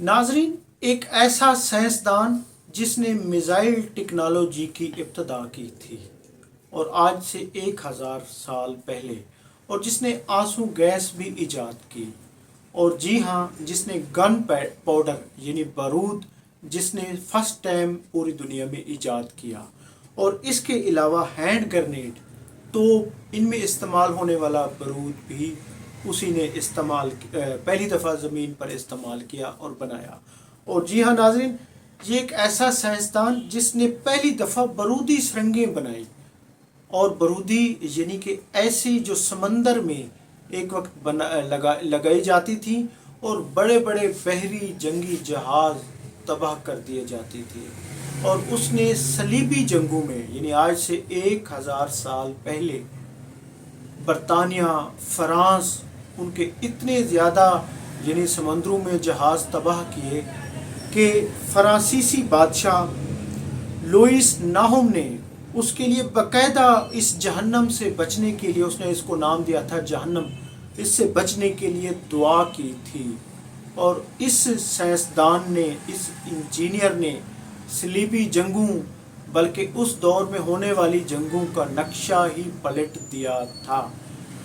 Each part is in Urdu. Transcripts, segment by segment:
ناظرین، ایک ایسا سائنسدان جس نے میزائل ٹیکنالوجی کی ابتدا کی تھی اور آج سے 1000 سال پہلے، اور جس نے آنسو گیس بھی ایجاد کی، اور جی ہاں، جس نے گن پاؤڈر یعنی بارود جس نے فرسٹ ٹائم پوری دنیا میں ایجاد کیا، اور اس کے علاوہ ہینڈ گرنیڈ، تو ان میں استعمال ہونے والا بارود بھی اسی نے پہلی دفعہ زمین پر استعمال کیا اور بنایا۔ اور جی ہاں ناظرین، یہ ایک ایسا سائنسدان جس نے پہلی دفعہ بارودی سرنگیں بنائی، اور بارودی یعنی کہ ایسی جو سمندر میں ایک وقت لگائی جاتی تھی اور بڑے بڑے بحری جنگی جہاز تباہ کر دیے جاتی تھی۔ اور اس نے صلیبی جنگوں میں یعنی آج سے 1000 سال پہلے برطانیہ، فرانس، ان کے اتنے زیادہ یعنی سمندروں میں جہاز تباہ کیے کہ فرانسیسی بادشاہ لوئس ناہم نے اس کے لیے باقاعدہ اس جہنم سے بچنے کے لیے، اس نے اس کو نام دیا تھا جہنم، اس سے بچنے کے لیے دعا کی تھی۔ اور اس سائنسدان نے، اس انجینئر نے صلیبی جنگوں بلکہ اس دور میں ہونے والی جنگوں کا نقشہ ہی پلٹ دیا تھا۔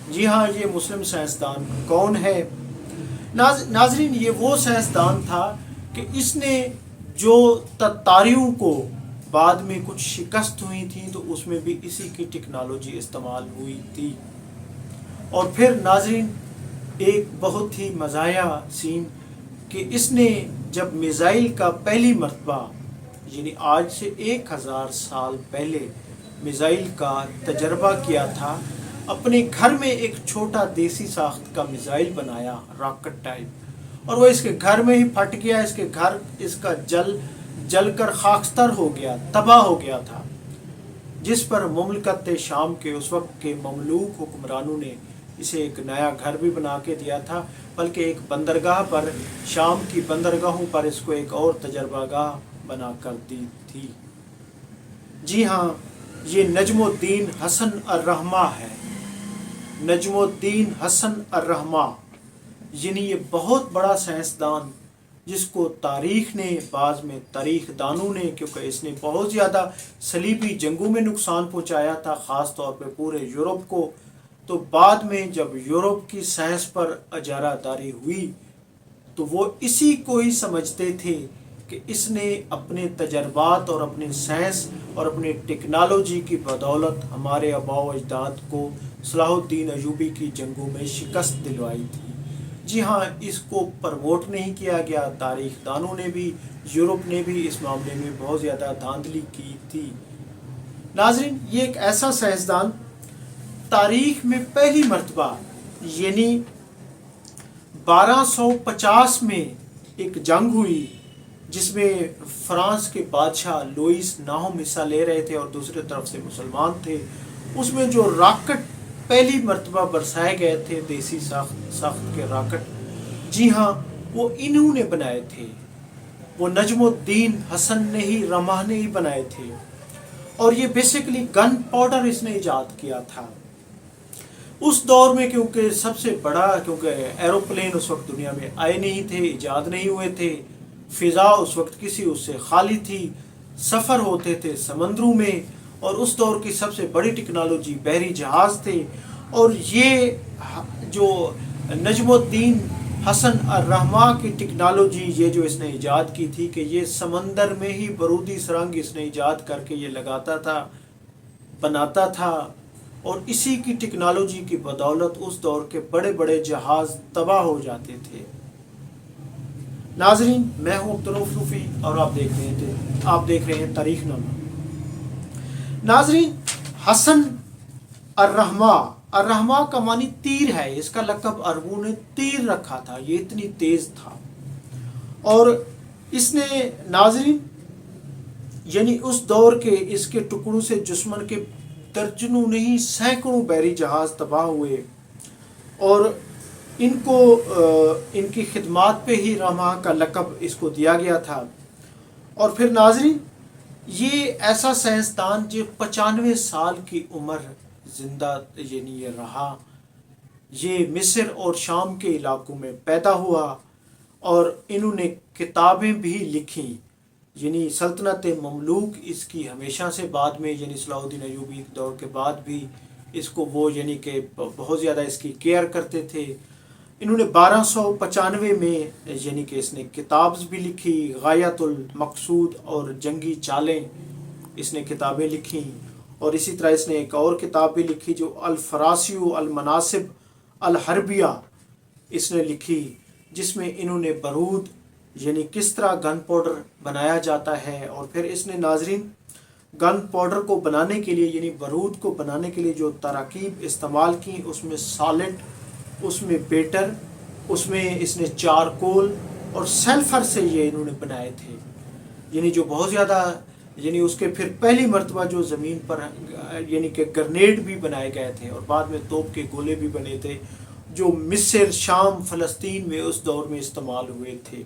جی ہاں، یہ مسلم سائنسدان کون ہے؟ ناظرین، یہ وہ سائنسدان تھا کہ اس نے جو تتاریوں کو بعد میں کچھ شکست ہوئی تھی تو اس میں بھی اسی کی ٹیکنالوجی استعمال ہوئی تھی۔ اور پھر ناظرین، ایک بہت ہی مزاحیہ سین کہ اس نے جب میزائل کا پہلی مرتبہ یعنی آج سے 1000 سال پہلے میزائل کا تجربہ کیا تھا، اپنے گھر میں ایک چھوٹا دیسی ساخت کا میزائل بنایا، راکٹ ٹائپ، اور وہ اس کے گھر میں ہی پھٹ گیا۔ اس کا جل کر خاکستر ہو گیا، تباہ ہو گیا تھا، جس پر مملکت شام کے اس وقت کے مملوک حکمرانوں نے اسے ایک نیا گھر بھی بنا کے دیا تھا، بلکہ ایک بندرگاہ پر، شام کی بندرگاہوں پر اس کو ایک اور تجربہ گاہ بنا کر دی تھی۔ جی ہاں، یہ نجم الدین حسن الرحمہ ہے۔ نجم الدین حسن الرحمہ یعنی یہ بہت بڑا سائنسدان جس کو تاریخ نے، بعض میں تاریخ دانوں نے، کیونکہ اس نے بہت زیادہ صلیبی جنگوں میں نقصان پہنچایا تھا، خاص طور پہ پورے یورپ کو، تو بعد میں جب یورپ کی سائنس پر اجارہ داری ہوئی تو وہ اسی کو ہی سمجھتے تھے کہ اس نے اپنے تجربات اور اپنے سائنس اور اپنے ٹیکنالوجی کی بدولت ہمارے آباء و اجداد کو صلاح الدین ایوبی کی جنگوں میں شکست دلوائی تھی۔ جی ہاں، اس کو پروموٹ نہیں کیا گیا، تاریخ دانوں نے بھی، یورپ نے بھی اس معاملے میں بہت زیادہ دھاندلی کی تھی۔ ناظرین، یہ ایک ایسا سائنسدان تاریخ میں پہلی مرتبہ یعنی 1250 میں ایک جنگ ہوئی جس میں فرانس کے بادشاہ لوئس ناہم حصہ لے رہے تھے اور دوسری طرف سے مسلمان تھے۔ اس میں جو راکٹ پہلی مرتبہ برسائے گئے تھے، دیسی ساخت کے راکٹ، جی ہاں، وہ انہوں نے بنائے تھے، وہ نجم الدین حسن نے ہی، رمح نے ہی بنائے تھے۔ اور یہ بیسیکلی گن پاؤڈر اس نے ایجاد کیا تھا اس دور میں، کیونکہ سب سے بڑا، کیونکہ ایروپلین اس وقت دنیا میں آئے نہیں تھے، ایجاد نہیں ہوئے تھے، فضا اس وقت کسی اس سے خالی تھی، سفر ہوتے تھے سمندروں میں، اور اس دور کی سب سے بڑی ٹیکنالوجی بحری جہاز تھے۔ اور یہ جو نجم الدین حسن الرحمہ کی ٹیکنالوجی، یہ جو اس نے ایجاد کی تھی کہ یہ سمندر میں ہی بارودی سرنگ اس نے ایجاد کر کے یہ لگاتا تھا، بناتا تھا، اور اسی کی ٹیکنالوجی کی بدولت اس دور کے بڑے بڑے جہاز تباہ ہو جاتے تھے۔ ناظرین، میں ہوں عبدالرؤف صوفی اور آپ دیکھ رہے ہیں تاریخ نامہ۔ ناظرین، حسن الرحمہ کا معنی تیر ہے، اس کا لقب عربوں نے تیر رکھا تھا، یہ اتنی تیز تھا۔ اور اس نے ناظرین یعنی اس دور کے، اس کے ٹکڑوں سے دشمن کے درجنوں نہیں سینکڑوں بحری جہاز تباہ ہوئے، اور ان کی خدمات پہ ہی رمح کا لقب اس کو دیا گیا تھا۔ اور پھر ناظرین، یہ ایسا سائنسدان جو 95 سال کی عمر زندہ یعنی یہ رہا، یہ مصر اور شام کے علاقوں میں پیدا ہوا، اور انہوں نے کتابیں بھی لکھی، یعنی سلطنت مملوک اس کی ہمیشہ سے بعد میں یعنی صلاح الدین ایوبی کے دور کے بعد بھی اس کو وہ یعنی کہ بہت زیادہ اس کی کیئر کرتے تھے۔ انہوں نے 1295 میں یعنی کہ اس نے کتاب بھی لکھی، غایت المقصود اور جنگی چالیں اس نے کتابیں لکھی، اور اسی طرح اس نے ایک اور کتاب بھی لکھی جو الفراسی المناصب الحربیہ اس نے لکھی، جس میں انہوں نے بارود یعنی کس طرح گن پاؤڈر بنایا جاتا ہے، اور پھر اس نے ناظرین گن پاؤڈر کو بنانے کے لیے یعنی بارود کو بنانے کے لیے جو تراکیب استعمال کی، اس میں سالنٹ، اس میں بیٹر، اس میں اس نے چارکول اور سلفر سے یہ انہوں نے بنائے تھے، یعنی جو بہت زیادہ یعنی اس کے پھر پہلی مرتبہ جو زمین پر یعنی کہ گرنیڈ بھی بنائے گئے تھے، اور بعد میں توپ کے گولے بھی بنے تھے جو مصر، شام، فلسطین میں اس دور میں استعمال ہوئے تھے۔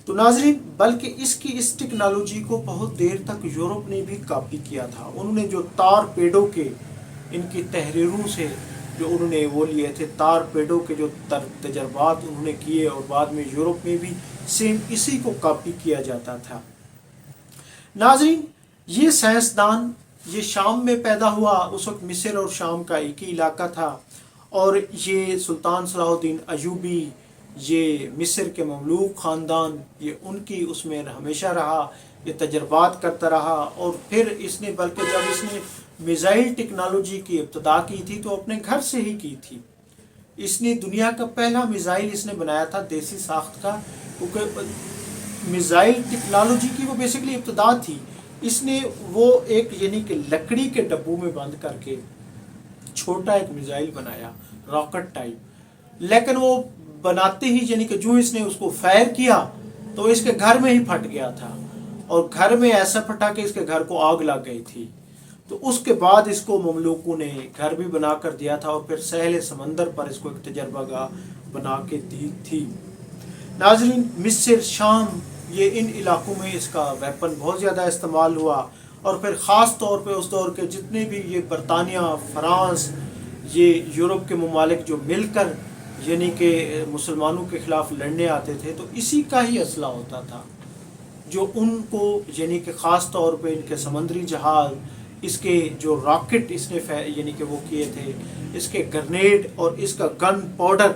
تو ناظرین بلکہ اس ٹیکنالوجی کو بہت دیر تک یورپ نے بھی کاپی کیا تھا۔ انہوں نے جو تارپیڈو کے ان کی تحریروں سے جو انہوں نے وہ لیے تھے، تارپیڈو کے جو تجربات انہوں نے کیے، اور بعد میں یورپ میں بھی سیم اسی کو کاپی کیا جاتا تھا۔ ناظرین یہ سائنسدان یہ شام میں پیدا ہوا، اس وقت مصر اور شام کا ایک ہی علاقہ تھا، اور یہ سلطان صلاح الدین ایوبی، یہ مصر کے مملوک خاندان، یہ ان کی اس میں ہمیشہ رہا، یہ تجربات کرتا رہا، اور پھر اس نے بلکہ جب اس نے میزائل ٹیکنالوجی کی ابتدا کی تھی تو اپنے گھر سے ہی کی تھی۔ اس نے دنیا کا پہلا میزائل اس نے بنایا تھا دیسی ساخت کا، کیونکہ میزائل ٹیکنالوجی کی وہ بیسیکلی ابتدا تھی۔ اس نے وہ ایک یعنی کہ لکڑی کے ڈبوں میں بند کر کے چھوٹا ایک میزائل بنایا، راکٹ ٹائپ، لیکن وہ بناتے ہی یعنی کہ جو اس نے اس کو فائر کیا تو اس کے گھر میں ہی پھٹ گیا تھا، اور گھر میں ایسا پھٹا کہ اس کے گھر کو آگ لگ گئی تھی۔ تو اس کے بعد اس کو مملوکوں نے گھر بھی بنا کر دیا تھا، اور پھر ساحل سمندر پر اس کو ایک تجربہ گاہ بنا کے دی تھی۔ ناظرین مصر، شام، یہ ان علاقوں میں اس کا ویپن بہت زیادہ استعمال ہوا، اور پھر خاص طور پہ اس دور کے جتنے بھی یہ برطانیہ، فرانس، یہ یورپ کے ممالک جو مل کر یعنی کہ مسلمانوں کے خلاف لڑنے آتے تھے، تو اسی کا ہی اسلحہ ہوتا تھا جو ان کو یعنی کہ خاص طور پہ ان کے سمندری جہاز، اس کے جو راکٹ اس نے یعنی کہ وہ کیے تھے، اس کے گرنیڈ اور اس کا گن پاؤڈر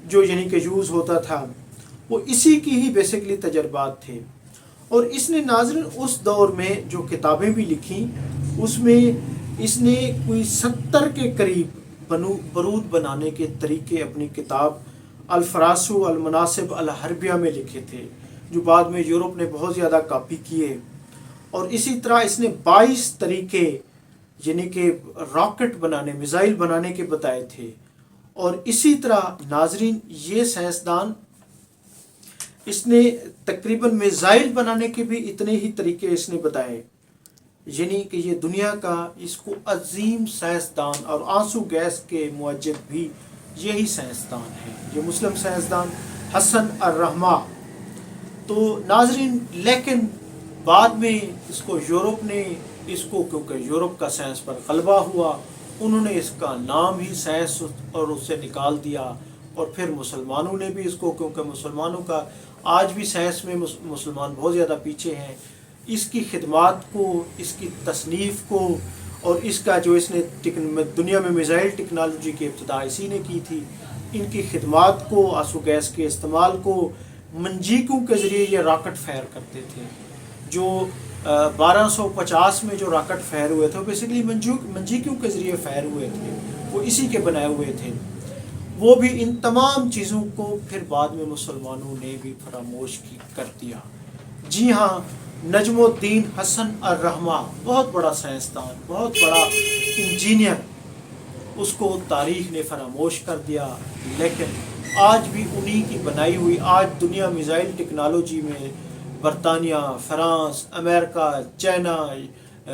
جو یعنی کہ یوز ہوتا تھا، وہ اسی کی ہی بیسیکلی تجربات تھے۔ اور اس نے ناظرین اس دور میں جو کتابیں بھی لکھیں، اس میں اس نے کوئی 70 کے قریب بارود بنانے کے طریقے اپنی کتاب الفراسو المناصب الحربیہ میں لکھے تھے، جو بعد میں یورپ نے بہت زیادہ کاپی کیے۔ اور اسی طرح اس نے 22 طریقے یعنی کہ راکٹ بنانے، میزائل بنانے کے بتائے تھے۔ اور اسی طرح ناظرین یہ سائنسدان اس نے تقریباً میزائل بنانے کے بھی اتنے ہی طریقے اس نے بتائے، یعنی کہ یہ دنیا کا اس کو عظیم سائنسدان، اور آنسو گیس کے موجد بھی یہی سائنسدان ہے، یہ مسلم سائنسدان حسن الرحمہ۔ تو ناظرین لیکن بعد میں اس کو یورپ نے اس کو، کیونکہ یورپ کا سائنس پر غلبہ ہوا، انہوں نے اس کا نام ہی سائنس اور اس سے نکال دیا، اور پھر مسلمانوں نے بھی اس کو، کیونکہ مسلمانوں کا آج بھی سائنس میں مسلمان بہت زیادہ پیچھے ہیں، اس کی خدمات کو، اس کی تصنیف کو، اور اس کا جو اس نے دنیا میں میزائل ٹیکنالوجی کی ابتدا اسی نے کی تھی، ان کی خدمات کو، آنسو گیس کے استعمال کو، منجیکوں کے ذریعے یہ راکٹ فائر کرتے تھے، جو 1250 میں جو راکٹ فائر ہوئے تھے وہ بیسیکلی منجیکوں کے ذریعے فائر ہوئے تھے، وہ اسی کے بنائے ہوئے تھے۔ وہ بھی ان تمام چیزوں کو پھر بعد میں مسلمانوں نے بھی فراموش کر دیا۔ جی ہاں، نجم الدین حسن الرحمہ بہت بڑا سائنسدان، بہت بڑا انجینئر، اس کو تاریخ نے فراموش کر دیا، لیکن آج بھی انہی کی بنائی ہوئی، آج دنیا میزائل ٹیکنالوجی میں برطانیہ، فرانس، امریکہ، چائنا،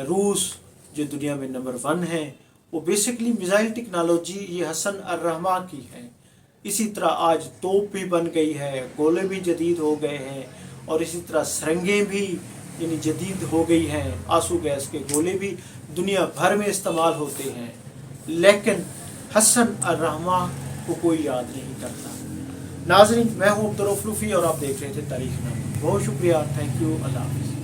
روس جو دنیا میں نمبر 1 ہیں، وہ بیسکلی میزائل ٹیکنالوجی یہ حسن الرحمہ کی ہے۔ اسی طرح آج توپ بھی بن گئی ہے، گولے بھی جدید ہو گئے ہیں، اور اسی طرح سرنگیں بھی یعنی جدید ہو گئی ہیں، آنسو گیس کے گولے بھی دنیا بھر میں استعمال ہوتے ہیں، لیکن حسن الرحمہ کو کوئی یاد نہیں کرتا۔ ناظرین، میں ہوں عبدالرؤف لوفی اور آپ دیکھ رہے تھے تاریخ نامہ. بہت شکریہ. Thank you. اللہ حافظ.